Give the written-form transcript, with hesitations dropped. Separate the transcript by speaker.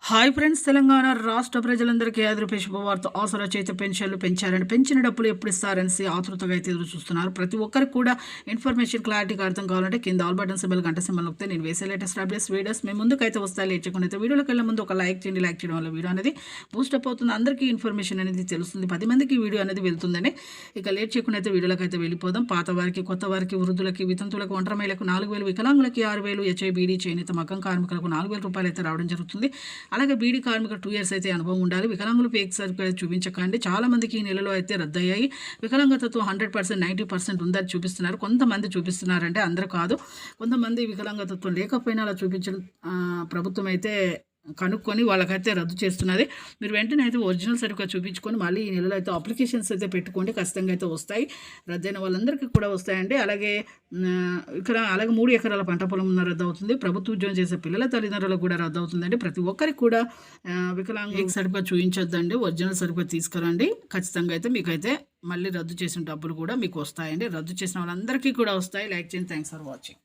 Speaker 1: Hi friends, Telangana రాష్ట్ర ప్రజలందరికీ ఆంధ్రప్రదేశ్ శుభవార్త. ఆసరా చేత పెన్షన్లు పెంచారని, పెంచిన డబ్బులు ఎప్పుడు ఇస్తారనేసి ఆతృతగా అయితే ఎదురు చూస్తున్నారు. ప్రతి ఒక్కరికి కూడా ఇన్ఫర్మేషన్ క్లారిటీగా అర్థం కావాలంటే కింద ఆల్ బటన్ సింబల్ గంట సింబల్ నొక్కితే నేను వేసే లేటెస్ట్ అప్డేట్స్ వీడియోస్ మేము ముందుకైతే వస్తాయి. లేచకుండా అయితే వీడియోలోకి వెళ్ళే ముందు ఒక లైక్ చేయండి. లైక్ చేయడం వల్ల వీడియో అనేది బూస్టప్ అవుతుంది, అందరికీ ఇన్ఫర్మేషన్ అనేది తెలుస్తుంది, 10 మందికి వీడియో అనేది వెళ్తుందని. ఇక లేట్ చేయకుండా అయితే వీడియోలోకి అయితే వెళ్ళిపోదాం. పాత వారికి, కొత్త వారికి, వృద్ధులకి, వితంతులకు, ఒంటరి మహిళలకు 4,000, వికలాంగులకి 6,000, హెచ్ఐబీడీ చేనేత మగ్గం కార్మికులకు 4,000 రూపాయలు అయితే రావడం జరుగుతుంది. అలాగే బీడీ కార్మికులు 2 years అయితే అనుభవం ఉండాలి. వికలాంగులు ఫేక్ సర్టిఫికేట్ చూపించకండి. చాలా మందికి ఈ నెలలో అయితే రద్దయ్యాయి. వికలాంగతతో 100%, 90% ఉందని చూపిస్తున్నారు. కొంతమంది చూపిస్తున్నారంటే అందరూ కాదు. కొంతమంది వికలాంగతత్వం లేకపోయినా అలా చూపించడం ప్రభుత్వం అయితే కనుక్కొని వాళ్ళకైతే రద్దు చేస్తున్నది. మీరు వెంటనే అయితే ఒరిజినల్ సర్టిఫికేట్ చూపించుకొని మళ్ళీ ఈ నెలలో అయితే అప్లికేషన్స్ అయితే పెట్టుకోండి. ఖచ్చితంగా అయితే వస్తాయి. రద్దయిన వాళ్ళందరికీ కూడా వస్తాయండి. అలాగే ఇక్కడ 3 ఎకరాల పంట పొలం ఉన్న రద్దు అవుతుంది. ప్రభుత్వ ఉద్యోగం చేసే పిల్లల తల్లిదండ్రులకు కూడా రద్దు అవుతుందండి. ప్రతి ఒక్కరికి కూడా వికలాంగ సర్టిఫికేట్ చూపించొద్దండి. ఒరిజినల్ సర్టిఫికేట్ తీసుకురండి. ఖచ్చితంగా అయితే మీకైతే మళ్ళీ రద్దు చేసిన డబ్బులు కూడా మీకు వస్తాయండి. రద్దు చేసిన వాళ్ళందరికీ కూడా వస్తాయి. లైక్ చేయండి. Thanks for watching.